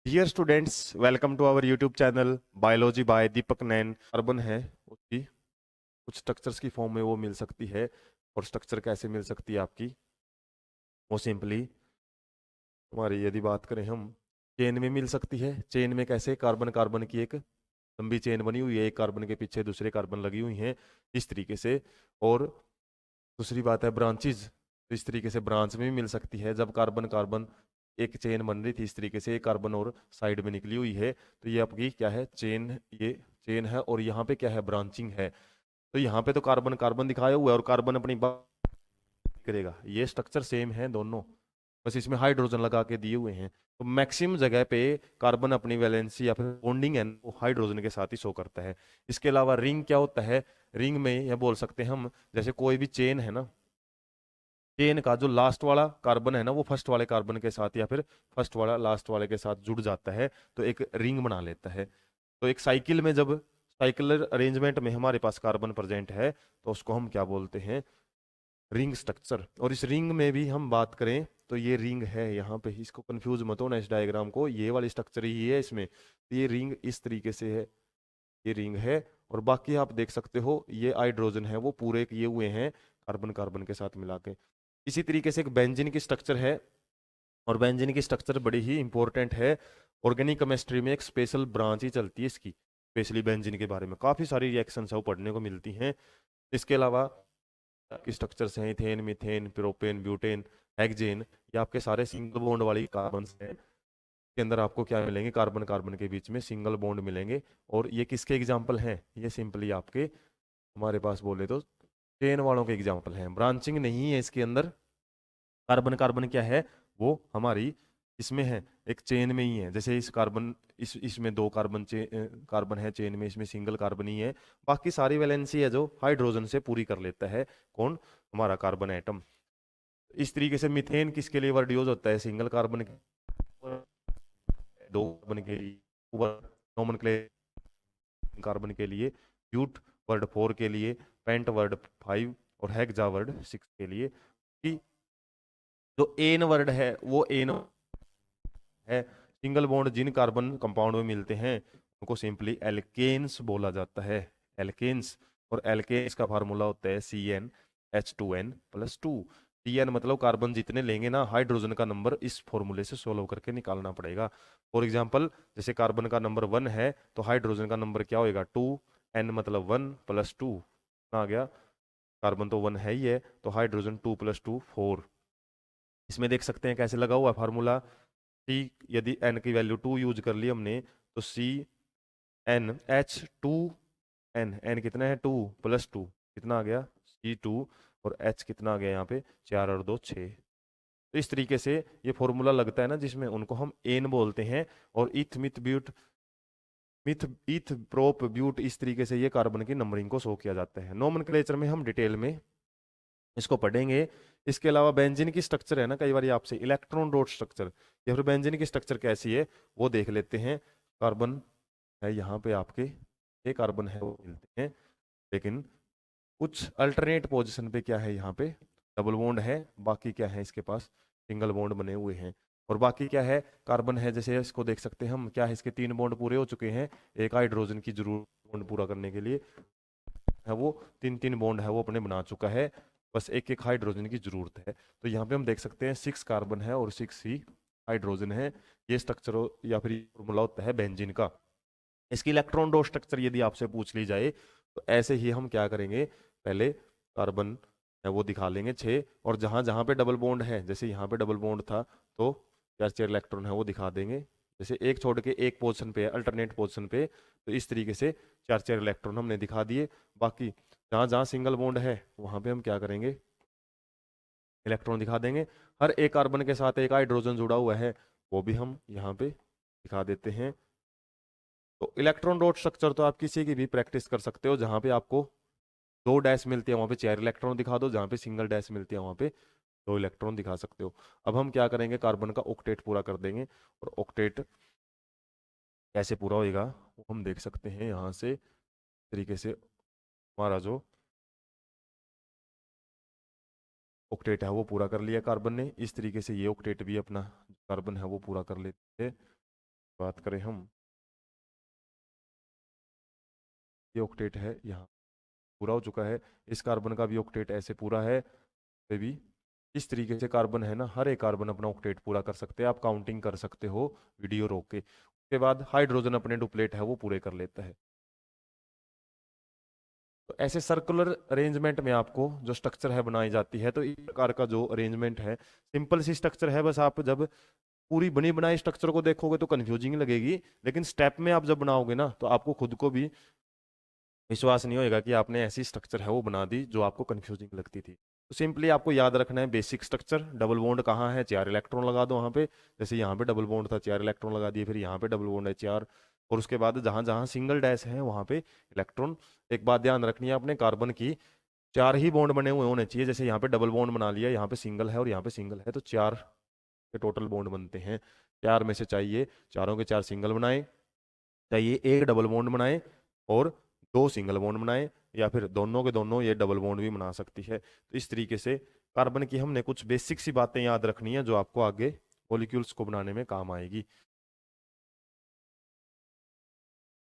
Dear students, welcome to our YouTube channel biology by Deepak Nain. Carbon है उसकी कुछ structures की फॉर्म में वो मिल सकती है। और स्ट्रक्चर कैसे मिल सकती है आपकी, वो सिंपली हमारी यदि बात करें हम चेन में मिल सकती है। चेन में कैसे, कार्बन कार्बन की एक लंबी चेन बनी हुई है, एक कार्बन के पीछे दूसरे कार्बन लगी हुई हैं इस तरीके से। और दूसरी बात है ब्रांचेज, तो इस तरीके से ब्रांच में भी मिल सकती है। जब कार्बन कार्बन एक चेन बन रही थी इस तरीके से, एक कार्बन और साइड में निकली हुई है, तो ये आपकी क्या है, चेन। ये चेन है और यहाँ पे क्या है, ब्रांचिंग है। तो यहाँ पे तो कार्बन कार्बन दिखाया हुआ है और कार्बन अपनी बात करेगा। ये स्ट्रक्चर सेम है दोनों, बस इसमें हाइड्रोजन लगा के दिए हुए हैं। तो मैक्सिमम जगह पे कार्बन अपनी वैलेंसी या फिर बॉन्डिंग है वो हाइड्रोजन के साथ ही शो करता है। इसके अलावा रिंग क्या होता है, रिंग में यह बोल सकते हैं हम, जैसे कोई भी चेन है ना, चेन का जो लास्ट वाला कार्बन है ना वो फर्स्ट वाले कार्बन के साथ या फिर फर्स्ट वाला लास्ट वाले के साथ जुड़ जाता है, तो एक रिंग बना लेता है। तो एक साइकिल में जब साइकिलर अरेंजमेंट में हमारे पास कार्बन प्रेजेंट है तो उसको हम क्या बोलते हैं, रिंग स्ट्रक्चर। और इस रिंग में भी हम बात करें तो ये रिंग है यहाँ पे, इसको कंफ्यूज मत होना इस डायग्राम को, ये वाली स्ट्रक्चर ही है इसमें। तो ये रिंग इस तरीके से है, ये रिंग है। और बाकी आप देख सकते हो ये हाइड्रोजन है वो पूरे किए हुए हैं कार्बन कार्बन के साथ मिला के। इसी तरीके से एक बेंजीन की स्ट्रक्चर है, और बेंजीन की स्ट्रक्चर बड़ी ही इंपॉर्टेंट है। ऑर्गेनिक केमिस्ट्री में एक स्पेशल ब्रांच ही चलती है इसकी, स्पेशली बेंजीन के बारे में काफ़ी सारी रिएक्शंस है वो पढ़ने को मिलती हैं। इसके अलावा की स्ट्रक्चर्स हैं ethane, methane, propane, butane, hexane. ये आपके सारे सिंगल बॉन्ड वाली कार्बन हैं। के अंदर आपको क्या मिलेंगे, कार्बन कार्बन के बीच में सिंगल बॉन्ड मिलेंगे। और ये किसके एग्जाम्पल हैं, ये सिंपली आपके हमारे पास बोले तो चेन वालों के एग्जाम्पल हैं। ब्रांचिंग नहीं है इसके अंदर। कार्बन कार्बन क्या है, वो हमारी इसमें है, एक चेन में ही है। जैसे इस कार्बन इसमें दो कार्बन कार्बन है चेन में, इसमें सिंगल कार्बन ही है। बाकी सारी वैलेंसी है जो हाइड्रोजन से पूरी कर लेता है कौन, हमारा कार्बन एटम। इस तरीके से मीथेन किसके लिए वर्ड यूज होता है, सिंगल कार्बन दो कार्बन के लिए, कार्बन के लिए, ब्यूट वर्ड 4 के लिए, पेंट वर्ड 5 और हेक्सा वर्ड 6 के लिए। कि जो एन वर्ड है वो एन है, सिंगल बॉन्ड जिन कार्बन कंपाउंड में मिलते हैं उनको सिंपली एल्केन्स बोला जाता है, एल्केन्स। और एल्केन्स का फार्मूला होता है CnH2n+2। Cn मतलब कार्बन जितने लेंगे ना, हाइड्रोजन का नंबर इस फॉर्मूले से सोल्व करके निकालना पड़ेगा। फॉर एग्जाम्पल जैसे कार्बन का नंबर 1 है तो हाइड्रोजन का नंबर क्या होएगा, 2। n मतलब 1+2 आ गया, कार्बन तो 1 है ही है, तो हाइड्रोजन 2+2 4। इसमें देख सकते हैं कैसे लगा हुआ फार्मूला। सी, यदि एन की वैल्यू 2 यूज कर ली हमने तो CnH2n, एन कितना है 2+2 कितना आ गया C2। और H कितना आ गया यहाँ पे 4 और 2 6। तो इस तरीके से ये फॉर्मूला लगता है ना जिसमें उनको हम एन बोलते हैं। और eth meth but meth eth prop but, इस तरीके से ये कार्बन की नंबरिंग को शो किया जाता है। नोमेनक्लेचर में हम डिटेल में इसको पढ़ेंगे। इसके अलावा बेंजीन की स्ट्रक्चर है ना, कई बार आपसे इलेक्ट्रॉन डॉट स्ट्रक्चर या फिर बेंजीन की स्ट्रक्चर कैसी है वो देख लेते हैं। कार्बन है यहाँ पे आपके, ये कार्बन है वो मिलते हैं, लेकिन कुछ अल्टरनेट पोजीशन पे क्या है, यहाँ पे डबल बॉन्ड है, बाकी क्या है इसके पास सिंगल बॉन्ड बने हुए हैं। और बाकी क्या है, कार्बन है जैसे इसको देख सकते हैं हम, क्या है इसके 3 बॉन्ड पूरे हो चुके हैं, एक हाइड्रोजन की जरूरत बॉन्ड पूरा करने के लिए है वो 3 3 बॉन्ड है वो अपने बना चुका है, बस एक एक हाइड्रोजन की जरूरत है। तो यहाँ पे हम देख सकते हैं 6 कार्बन है और 6 ही हाइड्रोजन है। ये स्ट्रक्चर या फिर फॉर्मूला होता है बेंजीन का। इसकी इलेक्ट्रॉन डो स्ट्रक्चर यदि आपसे पूछ ली जाए तो ऐसे ही हम क्या करेंगे, पहले कार्बन है वो दिखा लेंगे 6, और जहां जहां पे डबल बॉन्ड है, जैसे यहाँ पे डबल बॉन्ड था तो 4 4 इलेक्ट्रॉन है वो दिखा देंगे। जैसे एक छोड़ के एक पोजीशन पे है, अल्टरनेट पोजीशन पे, तो इस तरीके से 4 4 इलेक्ट्रॉन हमने दिखा दिए। बाकी जहां जहां सिंगल बॉन्ड है वहां पे हम क्या करेंगे, इलेक्ट्रॉन दिखा देंगे। हर एक कार्बन के साथ एक हाइड्रोजन जुड़ा हुआ है वो भी हम यहाँ पे दिखा देते हैं। तो इलेक्ट्रॉन डॉट स्ट्रक्चर तो आप किसी की भी प्रैक्टिस कर सकते हो, जहां पे आपको 2 डैश मिलती है वहां पे 4 इलेक्ट्रॉन दिखा दो, जहां पे सिंगल डैश मिलती है वहां पे 2 इलेक्ट्रॉन दिखा सकते हो। अब हम क्या करेंगे, कार्बन का ऑक्टेट पूरा कर देंगे। और ऑक्टेट कैसे पूरा होएगा वो हम देख सकते हैं यहाँ से तरीके से। हमारा जो ऑक्टेट है वो पूरा कर लिया कार्बन ने, इस तरीके से ये ऑक्टेट भी अपना कार्बन है वो पूरा कर लेते हैं। बात करें हम, ये ऑक्टेट है यहाँ पूरा हो चुका है, इस कार्बन का भी ऑक्टेट ऐसे पूरा है, पे भी इस तरीके से कार्बन है ना, हर एक कार्बन अपना ऑक्टेट पूरा कर सकते हैं, आप काउंटिंग कर सकते हो वीडियो रोक के। उसके बाद हाइड्रोजन अपने डुप्लेट है वो पूरे कर लेता है। तो ऐसे सर्कुलर अरेंजमेंट में आपको जो स्ट्रक्चर है बनाई जाती है, तो इस प्रकार का जो अरेंजमेंट है सिंपल सी स्ट्रक्चर है, बस आप जब पूरी बनी बनाई स्ट्रक्चर को देखोगे तो कंफ्यूजिंग लगेगी, लेकिन स्टेप में आप जब बनाओगे ना तो आपको खुद को भी विश्वास नहीं होएगा कि आपने ऐसी स्ट्रक्चर है वो बना दी जो आपको कंफ्यूजिंग लगती थी। तो सिंपली आपको याद रखना है बेसिक स्ट्रक्चर, डबल बॉन्ड कहाँ है, 4 इलेक्ट्रॉन लगा दो वहाँ पे, जैसे यहाँ पे डबल बॉन्ड था 4 इलेक्ट्रॉन लगा दिए, फिर यहाँ पे डबल बॉन्ड है 4, और उसके बाद जहाँ जहाँ सिंगल डैश है वहाँ पे इलेक्ट्रॉन। एक बात ध्यान रखनी है अपने कार्बन की, 4 ही बॉन्ड बने हुए होने चाहिए, जैसे यहाँ पे डबल बॉन्ड बना लिया, यहाँ पे सिंगल है और यहाँ पे सिंगल है, तो 4 के टोटल बॉन्ड बनते हैं। 4 में से चाहिए चारों के 4 सिंगल बनाए, चाहिए एक डबल बॉन्ड बनाए और 2 सिंगल बॉन्ड बनाए, या फिर दोनों के दोनों ये डबल बॉन्ड भी बना सकती है। तो इस तरीके से कार्बन की हमने कुछ बेसिक सी बातें याद रखनी है जो आपको आगे मॉलिक्यूल्स को बनाने में काम आएगी।